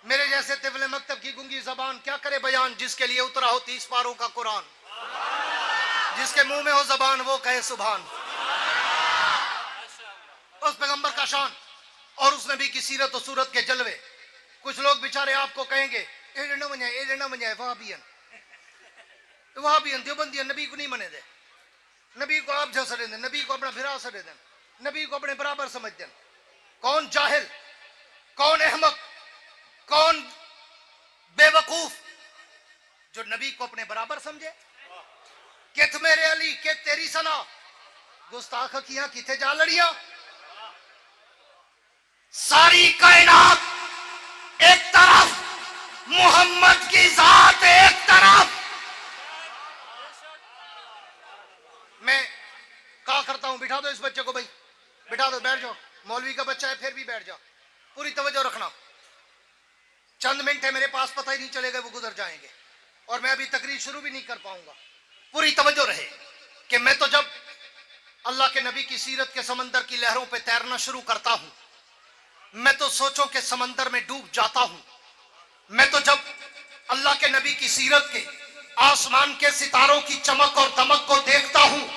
میرے جیسے طفل مکتب کی گنگی زبان کیا کرے بیان، جس کے لیے اترا ہو 30 پاروں کا قرآن، جس کے منہ میں ہو زبان وہ کہے سبحان۔ اس پیغمبر کا شان اور اس نبی کی سیرت و صورت کے جلوے، کچھ لوگ بیچارے آپ کو کہیں گے اے نہ منجائے وہابین دیوبندین نبی کو نہیں منے دے، نبی کو آپ جیسا دیں، نبی کو اپنا بھرا سڑے دیں، نبی کو اپنے برابر سمجھ دیں۔ کون جاہل، کون احمق، کون بے وقوف جو نبی کو اپنے برابر سمجھے؟ کت میرے علی کت تیری سنا، گستاخ کیاں کتے جا لڑیاں۔ ساری کائنات ایک طرف، محمد کی ذات ایک طرف۔ میں کہا کرتا ہوں بٹھا دو اس بچے کو، بھائی بٹھا دو، بیٹھ جاؤ، مولوی کا بچہ ہے پھر بھی بیٹھ جاؤ، پوری توجہ رکھنا۔ چند منٹ ہے میرے پاس، پتہ ہی نہیں چلے گا وہ گزر جائیں گے، اور میں ابھی تقریر شروع بھی نہیں کر پاؤں گا۔ پوری توجہ رہے کہ میں تو جب اللہ کے نبی کی سیرت کے سمندر کی لہروں پہ تیرنا شروع کرتا ہوں، میں تو سوچوں کہ سمندر میں ڈوب جاتا ہوں۔ میں تو جب اللہ کے نبی کی سیرت کے آسمان کے ستاروں کی چمک اور دمک کو دیکھتا ہوں،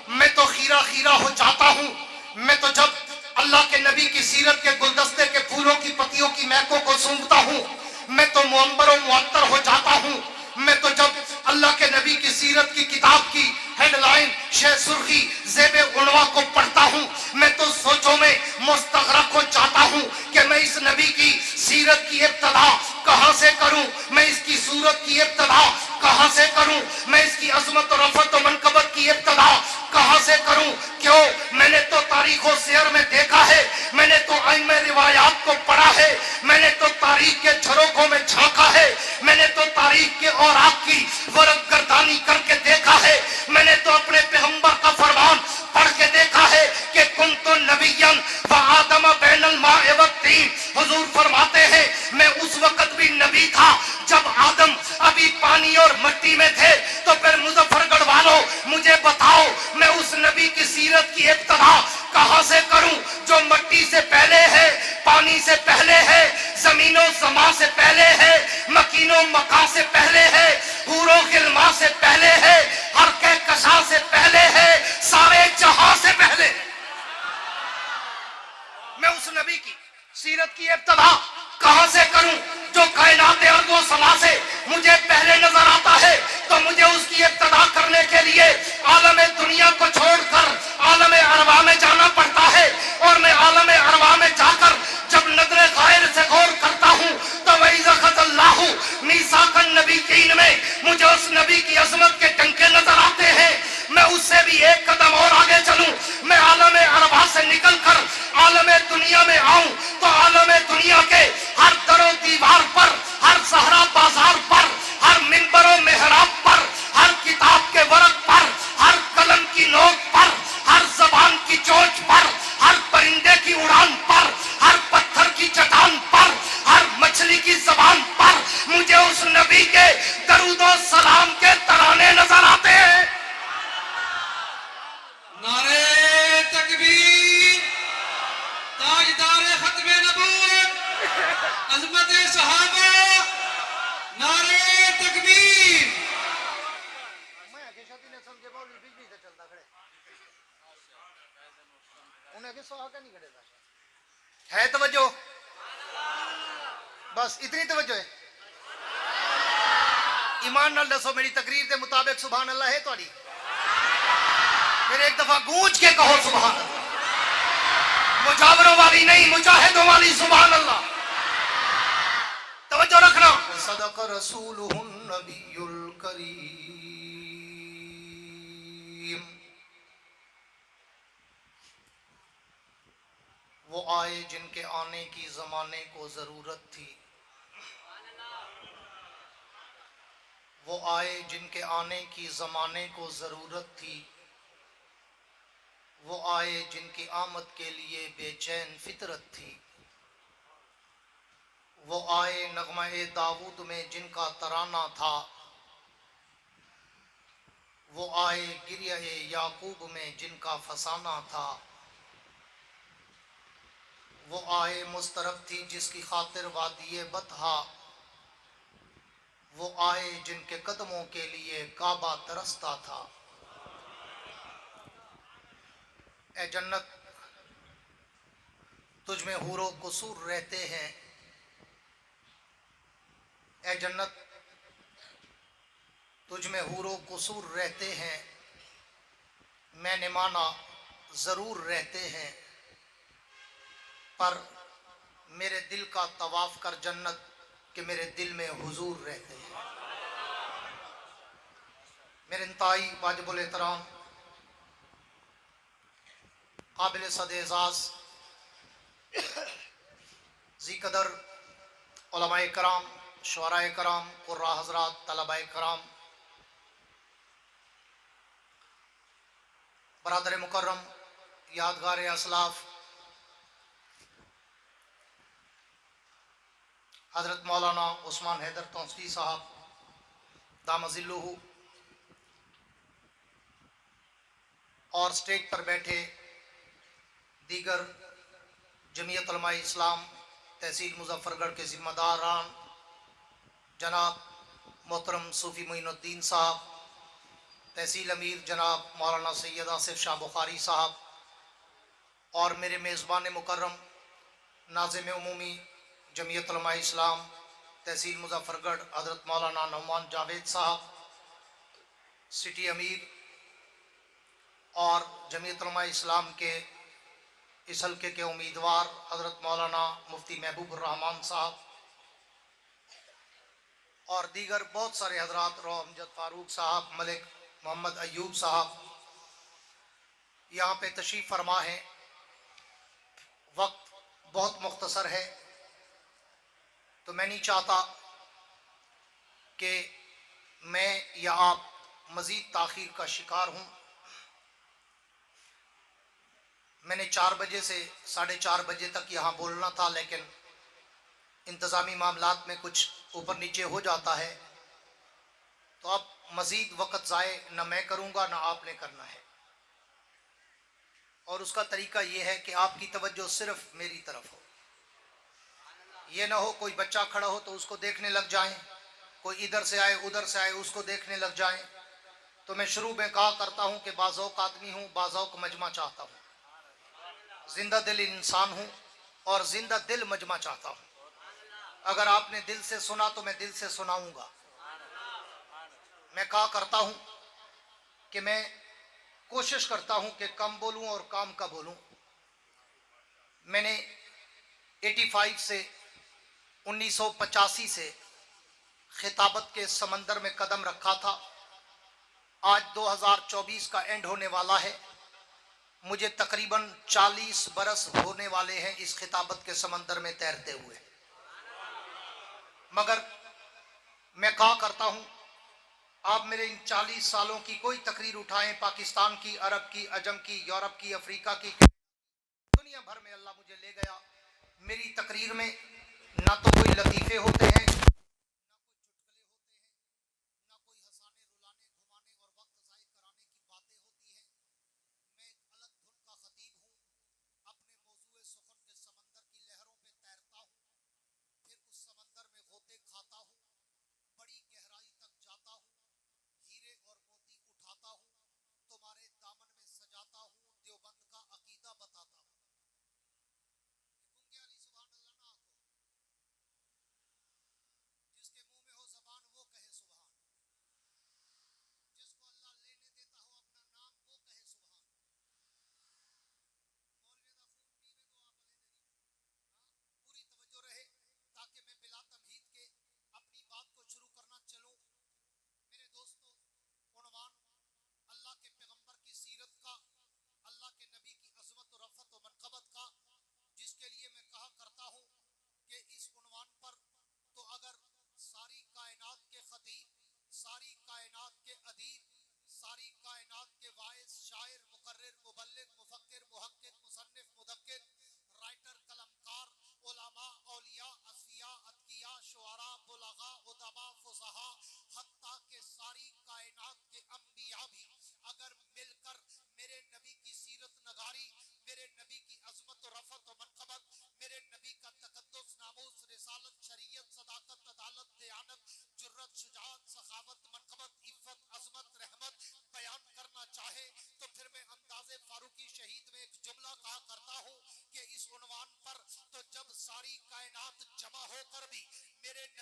میں تو خیرہ خیرہ ہو جاتا ہوں۔ میں تو جب اللہ کے نبی کی سیرت کے گلدستے کے پھولوں کی پتیوں کی مہکوں کو سونگھتا ہوں، میں تو معمر و معطر ہو جاتا ہوں۔ میں تو جب اللہ کے نبی کی سیرت کی کتاب کی ہیڈ لائن، شہ سرخی، زیب عنوا کو پڑھتا ہوں، میں تو سوچوں میں مستغرق ہو جاتا ہوں کہ میں اس نبی کی سیرت کی ابتدا کہاں سے کروں، میں اس کی صورت کی ابتدا کہاں سے کروں، میں اس کی عظمت و رفعت و منقبت کی ابتدا کہاں سے کروں۔ کیوں؟ میں نے تو تاریخ و سیر میں دیکھا ہے، میں نے تو ائمہ روایات کو پڑھا ہے، میں نے تو تاریخ کے جھروکوں میں جھانکا ہے، میں نے تو تاریخ کے اوراق کی ورق گردانی کر کے دیکھا ہے، میں نے تو اپنے پیغمبر کا فرمان پڑھ کے دیکھا ہے کہ کنت نبیا وآدم بین الماء والطین۔ حضور فرماتے ہیں میں اس وقت بھی نبی تھا جب آدم ابھی پانی اور مٹی میں تھے۔ تو پھر مظفر گڑھ والوں مجھے بتاؤ میں اس نبی کی سیرت کی ابتدا کہاں سے کروں جو مٹی سے پہلے ہے، پانی سے پہلے ہے، زمین و زمان سے پہلے ہے، مکین و مکان سے پہلے ہے، حور و غلمان سے پہلے ہے، ہر کہکشاں سے پہلے ہے، سارے جہاں سے پہلے۔ میں اس نبی کی سیرت کی ابتدا کہاں سے کروں جو کائنات ارض و سما سے مجھے پہلے نظر آتا ہے؟ تو مجھے اس کی ابتدا کرنے کے لیے عالم دنیا کو چھوڑ کر عالم ارواح میں جانا پڑتا ہے، اور میں عالم ارواح میں جا کر جب نظر غائر سے غور کرتا ہوں تو وَإِذَا أَخَذَ اللَّهُ مِيثَاقَ النَّبِيِّينَ میں مجھے اس نبی کی عظمت کے ٹنکے نظر آتے ہیں۔ میں اس سے بھی ایک قدم اور آگے چلوں، میں عالم ارواح سے نکل کر عالم دنیا میں آؤں تو عالم دنیا کے ہر در و دیوار پر، ہر صحرا بازار پر، ہر منبر و محراب پر، ہر کتاب کے ورق پر، ہر قلم کی نوک پر، ہر زبان کی چونچ پر، ہر پرندے کی اڑان پر، ہر پتھر کی چٹان پر، ہر مچھلی کی زبان پر مجھے اس نبی کے درود و سلام کے ترانے نظر آتے ہیں۔ نعرہ تکبیر، تاجدار ختم نبوت، عظمت صحابہ، نعرہ تکبیر۔ میں کہ شادی نے سمجھے مولوی بجلی سے چلتا کھڑے انہیں کہ سوہا کا نہیں کھڑے تھا۔ ہے توجہ؟ بس اتنی توجہ ہے؟ ایمان نال دسو میری تقریر دے مطابق سبحان اللہ ہے تھوڑی؟ پھر ایک دفعہ گونج کے کہو سبحان اللہ، مجاوروں والی نہیں مجاہدوں والی سبحان اللہ۔ توجہ رکھنا۔ صدق رسولہ النبی الکریم۔ وہ آئے جن کے آنے کی زمانے کو ضرورت تھی، وہ آئے جن کے آنے کی زمانے کو ضرورت تھی، وہ آئے جن کی آمد کے لیے بے چین فطرت تھی، وہ آئے نغمہ داؤد میں جن کا ترانہ تھا، وہ آئے گریہ یعقوب میں جن کا فسانہ تھا، وہ آئے مسترب تھی جس کی خاطر وادی بطحا، وہ آئے جن کے قدموں کے لیے کعبہ ترستا تھا۔ اے جنت تجھ میں حور و قصور رہتے ہیں، اے جنت تجھ میں حور و قصور رہتے ہیں، میں نے مانا ضرور رہتے ہیں، پر میرے دل کا طواف کر جنت کہ میرے دل میں حضور رہتے ہیں۔ میرے انتہائی واجب الاحترام قابل صد اعزاز ذی قدر علماء کرام، شعراء کرام، قراء حضرات، طلباء کرام، برادر مکرم، یادگار اسلاف، حضرت مولانا عثمان حیدر تونسوی صاحب دام ظلہ، اور سٹیج پر بیٹھے دیگر جمعیت علماء اسلام تحصیل مظفر گڑھ کے ذمہ داران، جناب محترم صوفی معین الدین صاحب، تحصیل امیر جناب مولانا سید آصف شاہ بخاری صاحب، اور میرے میزبان مکرم ناظم عمومی جمعیت علماء اسلام تحصیل مظفر گڑھ حضرت مولانا نعمان جاوید صاحب، سٹی امیر اور جمعیت علماء اسلام کے اس حلقے کے امیدوار حضرت مولانا مفتی محبوب الرحمان صاحب، اور دیگر بہت سارے حضرات، رو امجد فاروق صاحب، ملک محمد ایوب صاحب یہاں پہ تشریف فرما ہے۔ وقت بہت مختصر ہے تو میں نہیں چاہتا کہ میں یا آپ مزید تاخیر کا شکار ہوں۔ میں نے 4 بجے سے 4:30 بجے تک یہاں بولنا تھا، لیکن انتظامی معاملات میں کچھ اوپر نیچے ہو جاتا ہے، تو اب مزید وقت ضائع نہ میں کروں گا نہ آپ نے کرنا ہے، اور اس کا طریقہ یہ ہے کہ آپ کی توجہ صرف میری طرف ہو۔ یہ نہ ہو کوئی بچہ کھڑا ہو تو اس کو دیکھنے لگ جائیں، کوئی ادھر سے آئے ادھر سے آئے اس کو دیکھنے لگ جائیں۔ تو میں شروع میں کہا کرتا ہوں کہ بازوق آدمی ہوں، بازوق مجمع چاہتا ہوں، زندہ دل انسان ہوں اور زندہ دل مجمع چاہتا ہوں۔ اگر آپ نے دل سے سنا تو میں دل سے سناؤں گا۔ میں کہا کرتا ہوں کہ میں کوشش کرتا ہوں کہ کم بولوں اور کام کا بولوں۔ میں نے 85 سے 1985 سے خطابت کے سمندر میں قدم رکھا تھا۔ آج 2024 کا اینڈ ہونے والا ہے، مجھے تقریباً 40 برس ہونے والے ہیں اس خطابت کے سمندر میں تیرتے ہوئے، مگر میں کہا کرتا ہوں آپ میرے ان 40 سالوں کی کوئی تقریر اٹھائیں، پاکستان کی، عرب کی، عجم کی، یورپ کی، افریقہ کی، دنیا بھر میں اللہ مجھے لے گیا، میری تقریر میں نہ تو کوئی لطیفے ہوتے ہیں، نہ کوئی چٹکلے ہوتے ہیں، نہ کوئی ہنسانے رلانے گھمانے اور وقت ضائع کرانے کی باتیں ہوتی ہیں۔ میں ایک الگ دھن کا خطیب ہوں، اپنے موضوع سخن کے سمندر کی لہروں پہ تیرتا ہوں، پھر اس سمندر میں غوطے کھاتا ہوں، بڑی گہرائی تک جاتا ہوں، ہیرے اور موتی اٹھاتا ہوں، تمہارے دامن میں سجاتا ہوں، دیوبند کا عقیدہ بتاتا ہوں۔ گونگے علی سبحان اللہ نہ آکھو۔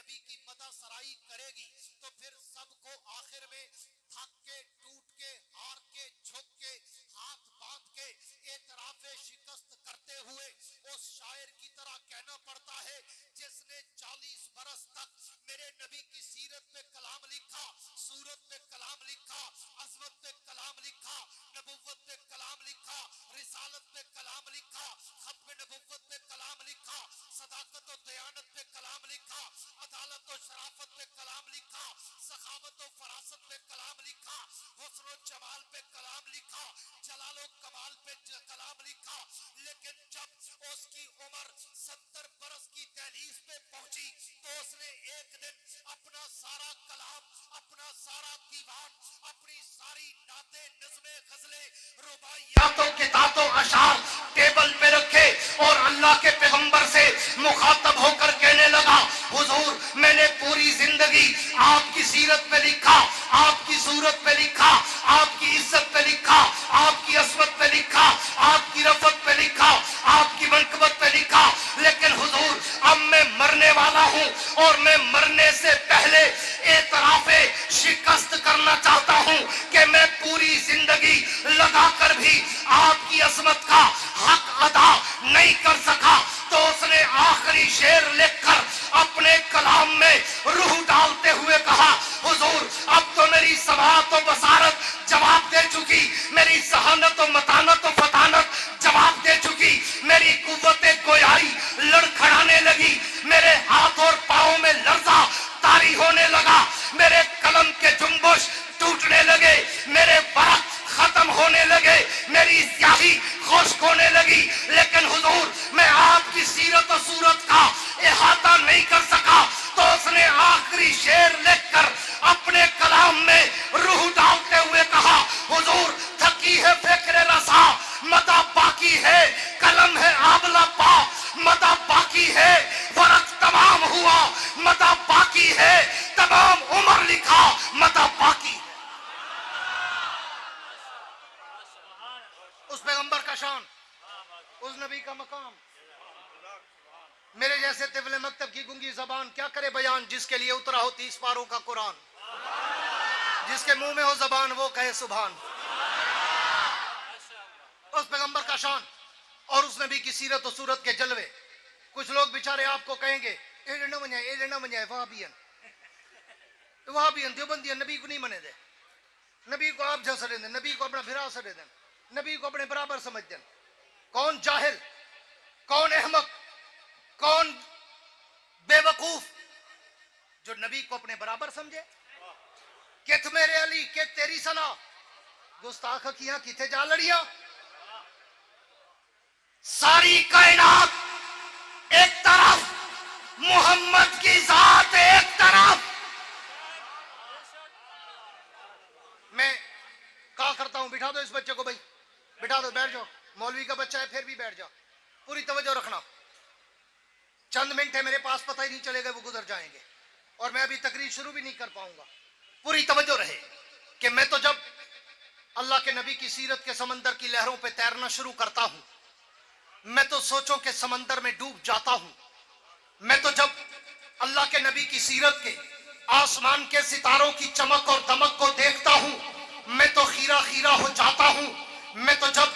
نبی کی مدح سرائی کرے گی تو پھر سب کو آخر میں تھک کے ٹوٹ کے ہار کے جھک کے ہاتھ باندھ کے اعتراف شکست کرتے ہوئے اس شاعر کی طرح کہنا پڑتا ہے جس نے 40 برس تک میرے نبی کی سیرت پہ کلام لکھا، صورت پہ کلام لکھا، عظمت پہ کلام لکھا، نبوت پہ کلام لکھا، رسالت پہ کلام لکھا، ختم نبوت پہ کلام لکھا، صداقت و دیانت پہ کلام لکھا، عدالت و شرافت پہ کلام لکھا، سخاوت و فراست پہ کلام لکھا، حسن و جمال پہ کلام لکھا، جلال و کمال پہ کلام لکھا، لیکن جب اس کی عمر 70 برس کی دہلیز پہ پہنچی تو اس نے ایک دن اپنا سارا کلام، اپنا سارا دیوان، اپنی ساری نعتیں، نظمیں، غزلیں، رباعیات و قطعات و اشعار ٹیبل پہ رکھے اور اللہ کے پیغمبر سے مخاطب ہو کر کہنے لگا حضور میں نے پوری زندگی آپ کی سیرت پہ لکھا، آپ کی صورت پہ لکھا، آپ کی عزت پہ لکھا، آپ کی عظمت پہ لکھا، آپ کی رفعت پہ لکھا، آپ کی منقبت پہ لکھا، لیکن حضور اب میں مرنے والا ہوں اور میں مرنے سے پہلے اعتراف شکست کرنا چاہتا ہوں کہ میں پوری زندگی لگا کر بھی آپ کی عظمت کا حق ادا نہیں کر سکا۔ تو اس نے آخری شعر لکھ کر اپنے کلام میں روح ڈالتے ہوئے کہا حضور اب تو میری سماعت و بصارت جواب دے چکی، میری ذہانت و متانت و فطانت جواب دے چکی، میری قوت گویائی لڑکھڑانے لگی، میرے ہاتھ اور پاؤں میں لرزہ طاری ہونے لگا، میرے قلم کے جنبش ٹوٹنے لگے، میرے ورق ختم ہونے لگے، میری سیاہی خشک ہونے لگی، لیکن حضور میں آپ کی سیرت و صورت کا احاطہ نہیں کر سکا۔ تو اس نے آخری شعر لکھ کر اپنے کلام میں روح ڈالتے ہوئے کہا حضور تھکی ہے فکر رسا مدح باقی ہے، قلم ہے آبلہ پا مدح باقی ہے، ورق تمام ہوا مدح باقی ہے، تمام عمر لکھا مدح باقی ہے۔ اس پیغمبر کا شان، اس نبی کا مقام، میرے جیسے طفل مکتب کی گنگی زبان کیا کرے بیان جس کے لیے اترا ہو 30 پاروں کا قرآن، جس کے منہ میں ہو زبان وہ کہے سبحان۔ اس پیغمبر کا شان اور اس نبی کی سیرت و صورت کے جلوے، کچھ لوگ بیچارے آپ کو کہیں گے اے نہ منجائے وہابین دیوبندین نبی کو نہیں منے دے، نبی کو آپ جیسا دے دیں، نبی کو اپنا بھرا سا دے دیں، نبی کو اپنے برابر سمجھ دیں۔ کون جاہل، کون احمق، کون بے وقوف جو نبی کو اپنے برابر سمجھے؟ کت میرے علی کت تیری سنا گستاخ کیاں کتے جا لڑیا۔ ساری کائنات ایک طرف، محمد کی ذات ایک طرف۔ میں کہا کرتا ہوں بٹھا دو اس بچے کو، بھائی بٹھا دو، بیٹھ جاؤ، مولوی کا بچہ ہے پھر بھی بیٹھ جاؤ، پوری توجہ رکھنا، چند منٹ ہے میرے پاس، پتہ ہی نہیں چلے گا وہ گزر جائیں گے اور میں ابھی تقریر شروع بھی نہیں کر پاؤں گا۔ پوری توجہ رہے کہ میں تو جب اللہ کے نبی کی سیرت کے سمندر کی لہروں پہ تیرنا شروع کرتا ہوں میں تو سوچوں کہ سمندر میں ڈوب جاتا ہوں۔ میں تو جب اللہ کے نبی کی سیرت کے آسمان کے ستاروں کی چمک اور دمک کو دیکھتا ہوں میں تو خیرہ خیرہ ہو جاتا ہوں۔ میں تو جب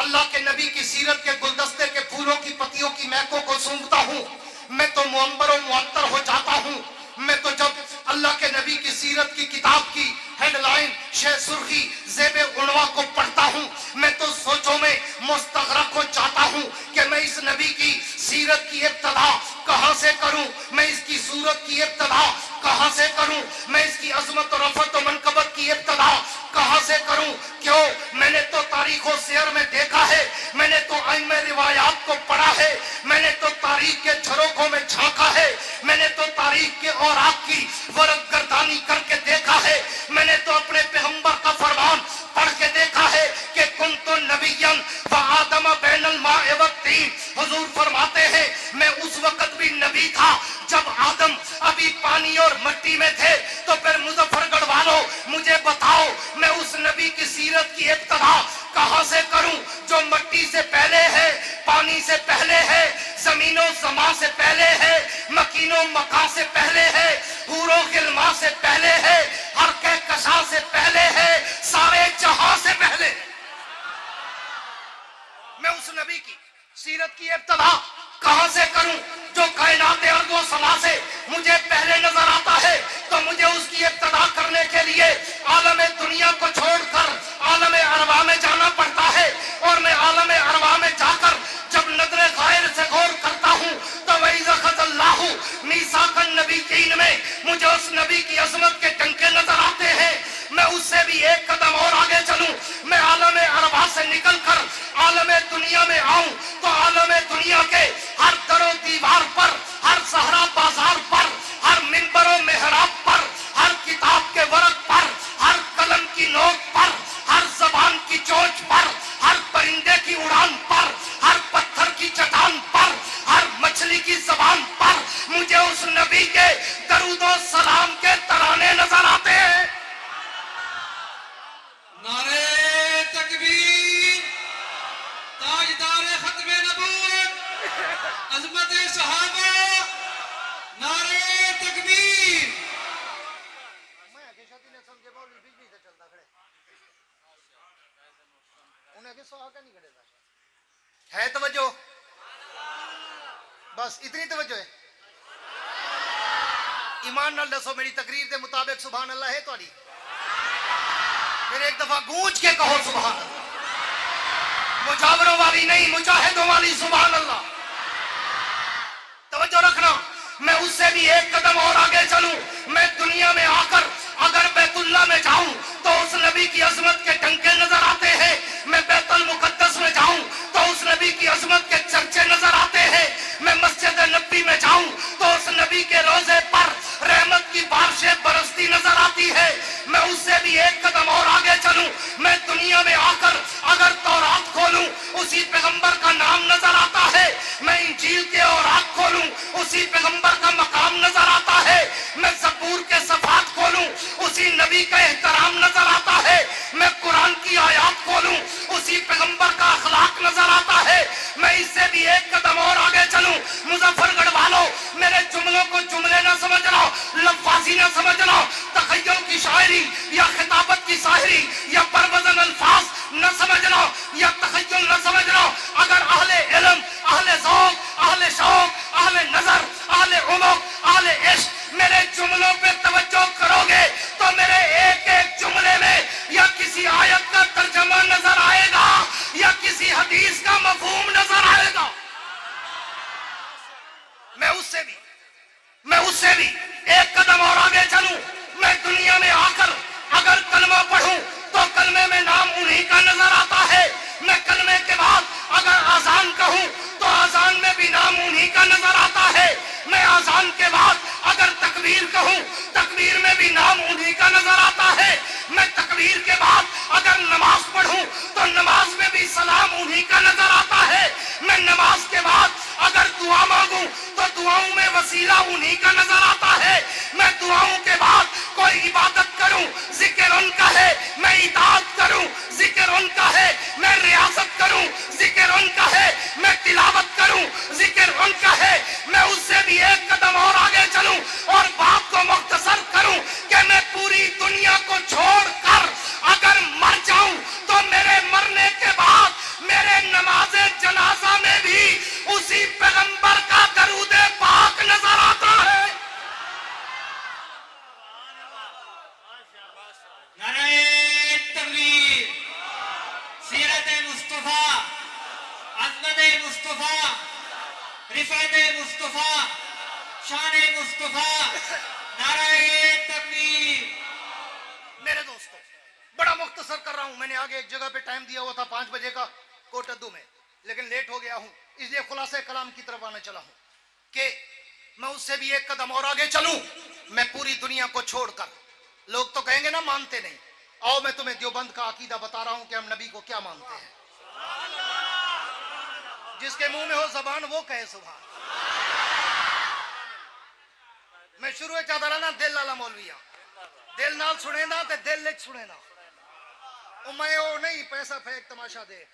اللہ کے نبی کی سیرت کے گلدستے کے پھولوں کی پتیوں کی مہکوں کو سونگھتا ہوں میں تو معمر و معطر ہو جاتا ہوں۔ میں تو جب اللہ کے نبی کی سیرت کی کتاب کی ہیڈ لائن، شہ سرخی، زیب عنوا کو پڑھتا ہوں میں تو سوچوں میں مستغرق ہو جاتا ہوں کہ میں اس نبی کی سیرت کی ابتدا کہاں سے کروں، میں اس کی صورت کی ابتدا کہاں سے کروں، میں اس کی عظمت و رفعت و منقبت کی ابتدا کہاں سے کروں۔ کیوں؟ میں نے تو تاریخ و سیر میں دیکھا ہے، میں نے تو ائمہ روایات کو پڑھا ہے، میں نے تو تاریخ کے جھروکوں میں جھانکا ہے، میں نے تو تاریخ کے اوراق کی ورق گردانی کر کے دیکھا ہے، میں نے تو اپنے پیغمبر کا فرمان پڑھ کے دیکھا ہے کہ کنت نبیا وآدم بین الماء والطین۔ حضور فرماتے ہیں میں اس وقت بھی نبی تھا جب آدم ابھی پانی اور مٹی میں تھے۔ تو پھر مظفر گڑھ والوں مجھے بتاؤ میں اس نبی کی سیرت کی ابتدا کہاں سے کروں جو مٹی سے پہلے ہے، پانی سے پہلے ہے، زمین و زمان سے پہلے ہے، مکین و مکان سے پہلے ہے، حور و غلمان سے پہلے ہے، ہر کہکشاں سے پہلے ہے، سارے جہاں سے پہلے۔ میں اس نبی کی سیرت کی ابتدا کہاں سے کروں جو کائنات ارض و سما سے مجھے پہلے نظر آتا ہے؟ تو مجھے اس کی ابتدا کرنے کے لیے عالم دنیا کو چھوڑ کر عالم ارواح میں جانا پڑتا ہے، اور میں عالم ارواح میں جا کر جب نظر غائر سے غور کرتا ہوں تو وَإِذَا أَخَذَ اللَّهُ مِيثَاقَ النَّبِيِّينَ میں مجھے اس نبی کی عظمت کے ڈنکے نظر آتے ہیں۔ میں اس سے بھی ایک قدم اور آگے چلوں، میں عالم ارواح سے نکل کر عالم دنیا میں آؤں تو عالم دنیا کے ہر در و دیوار پر، ہر صحرا بازار پر، ہر منبر و محراب پر، ہر کتاب کے ورق پر، ہر قلم کی نوک پر، ہر زبان کی چونچ پر، ہر پرندے کی اڑان پر، ہر پتھر کی چٹان پر، ہر مچھلی کی زبان پر مجھے اس نبی کے درود و سلام کے ترانے نظر آتے ہیں۔ نعرے تکبیر، تاجدار ختم نبوت، عظمت صحابہ، نعرے تکبیر۔ میں حقیقت نے سمجھے مولوی بجلی سے چلتا کھڑے انہیں کہ سو آکا نہیں کھڑے تھا ہے توجہ، بس اتنی توجہ ہے۔ ایمان نال دسو میری تقریر دے مطابق سبحان اللہ ہے تھوڑی؟ پھر ایک دفعہ گونج کے کہو سبحان اللہ، مجاوروں والی نہیں مجاہدوں والی سبحان اللہ۔ توجہ رکھنا، میں اس سے بھی ایک قدم اور آگے چلوں، میں دنیا میں آ کر اگر بیت اللہ میں جاؤں تو اس نبی کی عظمت کے ڈنکے نظر آتے ہیں، میں بیت المقدس میں جاؤں تو اس نبی کی عظمت کے چرچے نظر آتے ہیں، میں مسجد نبی میں جاؤں تو اس نبی کے روزے پر رحمت کی بارشیں برستی نظر آتی ہے۔ میں اس سے بھی ایک قدم اور آگے چلوں، میں دنیا میں آ کر اگر تورات کھولوں اسی پیغمبر کا نام نظر آتا ہے، میں انجیل کے اوراق کھولوں اسی پیغمبر کا مقام نظر آتا ہے، میں زبور کے صفحات کھولوں اسی نبی کا احترام نظر آتا ہے، میں قرآن کی آیات کھولوں اسی پیغمبر کا اخلاق نظر آتا ہے۔ میں اس سے بھی ایک قدم اور آگے چلوں، مظفر گڑھ والوں میرے جملوں کو جملے نہ سمجھنا، لفاظی نہ سمجھنا، تخیل کی شاعری یا خطابت کی شاعری یا پروزن الفاظ نہ سمجھنا یا تخیل نہ سمجھنا۔ اگر اہل علم، اہل ذوق، اہل شوق، اہل نظر، اہل عمق، اہل عشق میرے جملوں پہ توجہ کرو گے تو میرے ایک ایک جملے میں یا کسی آیت کا ترجمہ نظر آئے گا یا کسی حدیث کا مفہوم نظر آئے گا۔ میں اس سے بھی ایک قدم اور آگے چلوں، میں دنیا میں آ کر اگر کلمہ پڑھوں تو کلمے میں نام انہی کا نظر آتا ہے، میں کلمے کے بعد اگر آذان کہوں تو آذان میں بھی نام انہی کا نظر آتا ہے، میں آذان کے بعد اگر تکبیر کہوں تکبیر میں بھی نام انہی کا نظر آتا ہے، میں تکبیر کے بعد اگر نماز پڑھوں تو نماز میں بھی سلام انہی کا نظر آتا ہے، میں نماز کے بعد اگر دعا مانگوں تو دعاؤں میں وسیلہ انہی کا نظر آتا ہے، میں دعاؤں کے بعد کوئی عبادت کروں ذکر ان کا ہے، میں اطاعت کروں ذکر ان کا ہے، میں ریاست کروں ذکر ان کا ہے، میں تلاوت کروں ذکر ان کا ہے۔ میں اس سے بھی ایک قدم اور آگے چلوں اور بات کو مختصر کروں کہ میں پوری دنیا کو چھوڑ کر اگر مر جاؤں تو میرے مرنے کے بعد میرے نماز جنازہ میں بھی اسی پیغمبر کا درود پاک نظر آتا ہے۔ نعرے تکبیر، سیرت مصطفیٰ، عظمت مصطفیٰ، رفعت مصطفیٰ، شان مصطفیٰ، نعرے تکبیر۔ میرے دوستو بڑا مختصر کر رہا ہوں، میں نے آگے ایک جگہ پہ ٹائم دیا ہوا تھا 5 بجے کا کوٹدو میں، لیکن لیٹ ہو گیا ہوں اس لیے خلاصہ کلام کی طرف آنے چلا ہوں کہ میں اس سے بھی ایک قدم اور آگے چلوں، میں پوری دنیا کو چھوڑ کر۔ لوگ تو کہیں گے نا مانتے نہیں، آؤ میں تمہیں دیوبند کا عقیدہ بتا رہا ہوں کہ ہم نبی کو کیا مانتے ہیں۔ جس کے منہ میں ہو زبان وہ کہے سبحان۔ میں شروع چاہتا رہا نا دل والا مولوی ہاں، دل نال سنے نا تے دل لکھ سنے نا، میں وہ نہیں پیسہ پھینک تماشا دیکھ،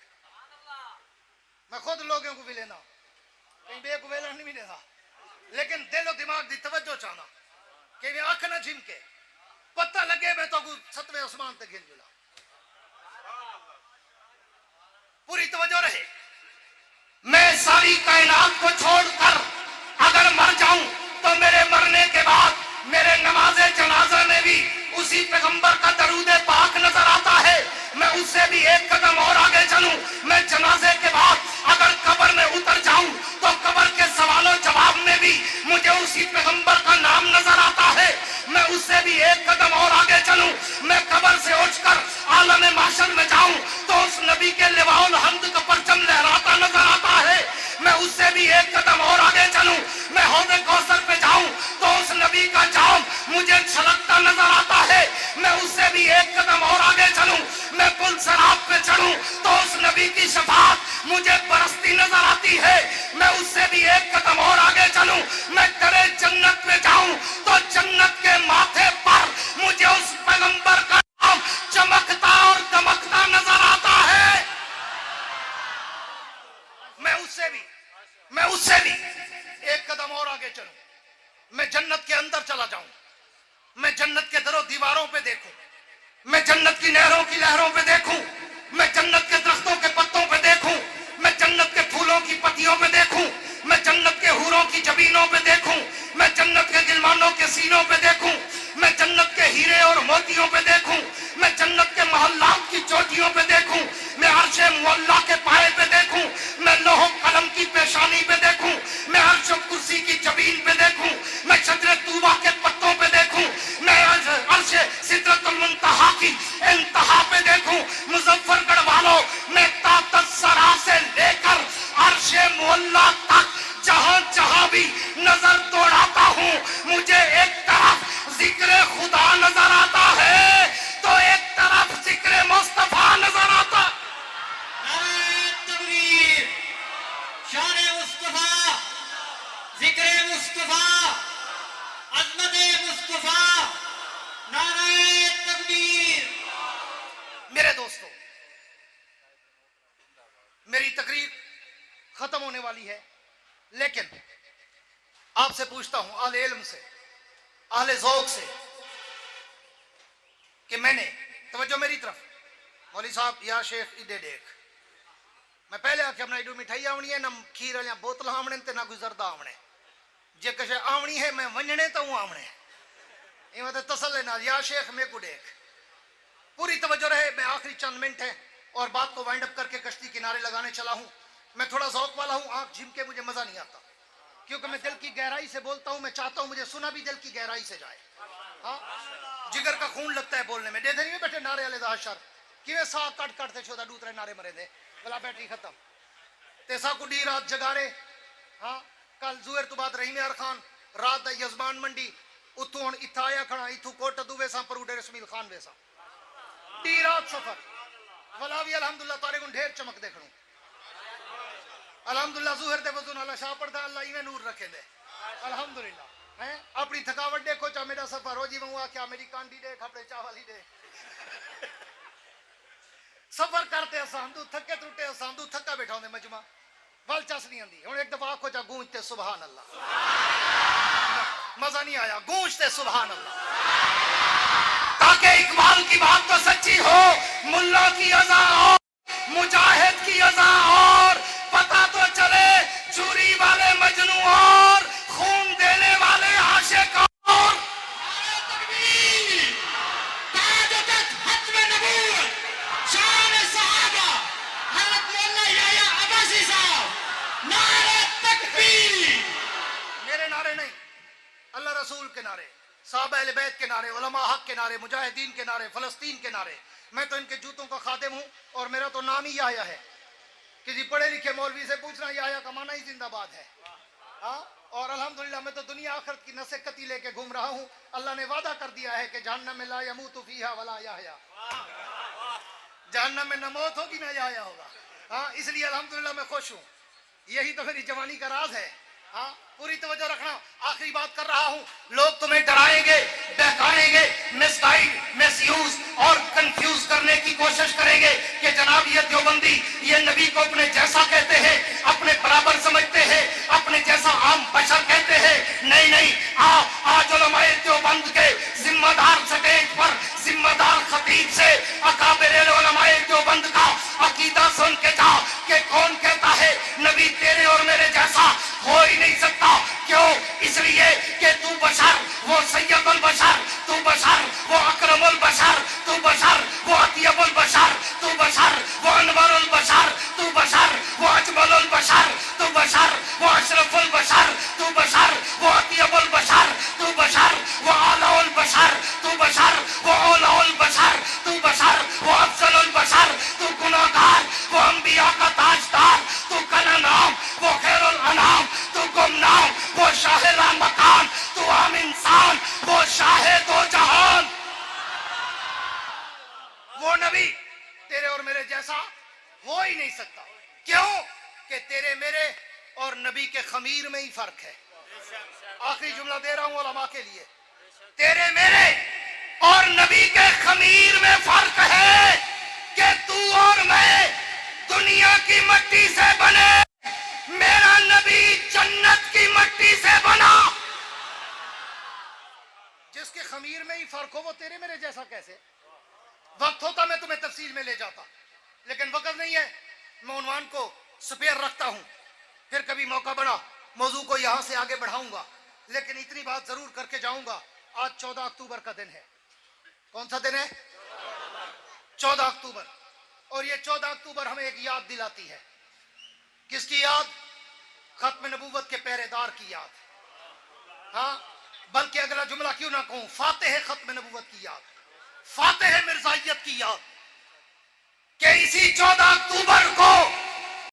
میں خود لوگوں کو بھی لینا کہیں بے کو ویلن نہیں ملے تھا لیکن دل و دماغ دی توجہ چاہنا کہ میں آنکھ نہ جھم کے پتہ لگے میں تو ستویں آسمان تے گن جلا پوری توجہ رہے میں ساری کائنات کو چھوڑ کر اگر مر جاؤں تو میرے مرنے کے بعد میرے نماز جنازہ میں بھی اسی پیغمبر کا درود پاک نظر آتا ہے میں اس سے بھی ایک قدم اور آگے چلوں میں جنازے کے بعد اگر قبر میں اتر جاؤں تو قبر کے سوال و جواب میں بھی مجھے اسی پیغمبر کا نام نظر آتا ہے میں اس سے بھی ایک قدم اور آگے چلوں میں قبر سے اٹھ کر عالم محشر میں جاؤں تو اس نبی کے لواء الحمد کا پرچم لہراتا نظر آتا ہے میں اس سے بھی ایک قدم اور آگے چلوں میں حوض کوثر پہ جاؤں تو اس نبی کا جام مجھے چھلکتا نظر آتا ہے میں اس سے بھی ایک قدم اور آگے چلوں میں پل صراط پہ چڑھوں تو اس نبی کی شفاعت مجھے برستی نظر آتی ہے میں اس سے بھی ایک قدم اور آگے چلوں میں کرے جنت پہ جاؤں تو جنت کے ماتھے پر مجھے اس پیغمبر کا نام چمکتا اور دمکتا نظر آتا ہے میں اس سے بھی ایک قدم اور آگے چلوں میں جنت کے اندر چلا جاؤں میں جنت کے در و دیواروں پہ دیکھوں میں جنت کی نہروں کی لہروں پہ دیکھوں میں جنت کے درختوں کے پتوں پہ دیکھوں میں جنت کے پھولوں کی پتیوں پہ دیکھوں میں جنت کے حوروں کی جبینوں پہ دیکھوں میں جنت کے غلمانوں کے سینوں پہ دیکھوں میں جنت کے ہیرے اور موتیوں پہ دیکھوں میں جنت کے محلات کی چوٹیوں پہ دیکھوں میں عرش معلیٰ کے پائے پہ دیکھوں میں لوح و قلم کی پیشانی پہ دیکھوں میں عرش و کرسی کی جبین پہ دیکھوں میں شجر طوبہ کے پتوں پہ دیکھوں میں عرش سدرۃ المنتہا کی انتہا پہ دیکھوں مظفر گڑھ والوں میں تحت الثری سے لے کر عرش معلیٰ تک جہاں جہاں بھی نظر دوڑاتا ہوں مجھے ایک طرف ذکر خدا نظر آتا ہے تو ایک طرف ذکر مصطفیٰ نظر آتا نعرہ تکبیر شان مصطفیٰ ذکر مصطفیٰ عظمت مصطفیٰ نعرہ تکبیر میرے دوستو میری تقریر ختم ہونے والی ہے لیکن آپ سے پوچھتا ہوں اہل علم سے اہل ذوق سے کہ میں نے توجہ میری طرف مولوی صاحب یا شیخ ایڈے دیکھ میں پہلے آکھیا اپنا ایڈو مٹھائی آونی ہے نہ کھیر والیاں بوتل آونے تے نہ کوئی زردہ آونے جے کچھ آونی ہے میں ونجنے تو ہوں آونے یہ تے تسلے نہ یا شیخ میں کو دیکھ پوری توجہ رہے میں آخری چند منٹ ہے اور بات کو وائنڈ اپ کر کے کشتی کنارے لگانے چلا ہوں میں تھوڑا ذوق والا ہوں آنکھ جھم کے مجھے مزہ نہیں آتا کیونکہ میں دل کی گہرائی سے بولتا ہوں میں چاہتا ہوں مجھے سنا بھی دل کی گہرائی سے جائے ہاں جگر کا خون لگتا ہے بولنے میں دیکھتے نہیں بیٹھے نعرے والے دا شر کیویں سا کٹ کٹ تے چھوڑا دوسرے نعرے مرے دے بلا بیٹری ختم تے سا کو ڈی رات جگارے ہاں کل زہر تو بعد رحیم یار خان رات دا یزبان منڈی اتوں ہن ایتھا آیا کھڑا ایتھوں کوٹ دو ویسا پروڈے رسمیل خان ویسا ڈی رات سفر ولاوی الحمدللہ تارے کو ڈھیر چمک دیکھنوں الحمدللہ ظہر دے وضو نال شاہ پڑھدا اللہ ایویں نور رکھے دے الحمدللہ ہیں اپنی تھکاوٹ دیکھو چا میرا سفر ہو جی وہ کیا میری کانڈی دے کھپڑے چاوالی دے سفر کرتے اساں تو تھکے ٹوٹے اساں تو تھکا بیٹھا ہوندے مجمع ول چس نہیں آندی ہن ایک دفعہ آکھو چا گونجتے سبحان اللہ مزہ نہیں آیا گونجتے سبحان اللہ تاکہ اقبال کی بات تو سچی ہو ملا کی اذا اور مجاہد کی اذا اور پتہ تو چلے چوری والے مجنوں اور خون دینے والے عاشق اور نعرہ تکبیر تاج ختم نبوت شان صحابہ حضرت مولانا یحییٰ عباسی صاحب نعرہ تکبیر میرے نعرے نہیں اللہ رسول کے نعرے صحابہ اہل بیت کے نعرے علماء حق کے نعرے مجاہدین کے نعرے فلسطین کے نعرے میں تو ان کے جوتوں کا خادم ہوں اور میرا تو نام ہی یحییٰ ہے کسی پڑھے لکھے مولوی سے پوچھنا یحییٰ کا معنی ہی زندہ باد ہے ہاں اور الحمدللہ میں تو دنیا آخرت کی نصیحتی لے کے گھوم رہا ہوں اللہ نے وعدہ کر دیا ہے کہ جہنم میں لا یموت فیہا ولا یحییٰ جہنم میں نہ موت ہوگی نہ یحییٰ ہوگا ہاں اس لیے الحمدللہ میں خوش ہوں یہی تو میری جوانی کا راز ہے ہاں پوری توجہ رکھنا آخری بات کر رہا ہوں لوگ تمہیں ڈرائیں گے بہکائیں گے مس گائیڈ مس یوز اور کنفیوز کرنے کی کوشش کریں گے کہ جناب یہ دیوبندی یہ نبی کو اپنے جیسا کہتے ہیں اپنے برابر سمجھتے ہیں اپنے جیسا عام بشر کہتے ہیں نہیں نہیں، آج علماء دیوبند کے ذمہ دار سٹیج پر ذمہ دار خطیب سے اکابر علماء دیوبند کا عقیدہ سن کے جا کہ کون کہتا ہے نبی تیرے اور میرے جیسا ہو ہی نہیں سکتا. کیوں؟ اس لیے کہ تو بشر وہ سید البشر، تو بشر وہ اکرم البشر، تو بشر وہ اطیب البشر، تو بشر وہ انور البشر، تو بشر وہ اجمل البشر، تو بشر وہ اشرف البشر، تو بشر وہ اطیب البشر، تو بشر وہ اعلی البشر، تو بشر وہ اولی البشر، تو بشر وہ افضل البشر، تو گناہگار وہ انبیاء کا تاجدار، تو کلا نام وہ خیر الانام، تو گمنام وہ شاہ مکان، تو عام انسان وہ شاہ دو جہان. وہ نبی تیرے اور میرے جیسا ہو ہی نہیں سکتا. کیوں؟ کہ تیرے میرے اور نبی کے خمیر میں ہی فرق ہے. آخری جملہ دے رہا ہوں علماء کے لیے، تیرے میرے اور نبی کے خمیر میں فرق ہے کہ تو اور میں دنیا کی مٹی سے بنے، میرا نبی جنت کی مٹی سے بنا. جس کے خمیر میں ہی فرق ہو وہ تیرے میرے جیسا کیسے؟ وقت ہوتا میں تمہیں تفصیل میں لے جاتا، لیکن وقت نہیں ہے. میں عنوان کو سپیر رکھتا ہوں، پھر کبھی موقع بنا موضوع کو یہاں سے آگے بڑھاؤں گا، لیکن اتنی بات ضرور کر کے جاؤں گا. آج 14 اکتوبر کا دن ہے. کون سا دن ہے؟ 14 اکتوبر. اور یہ 14 اکتوبر ہمیں ایک یاد دلاتی ہے. کس کی یاد؟ ختم نبوت کے پہرے دار کی یاد. ہاں، بلکہ اگلا جملہ کیوں نہ کہوں، فاتح ختم نبوت کی یاد، فاتح مرزائیت کی یاد، کہ اسی 14 اکتوبر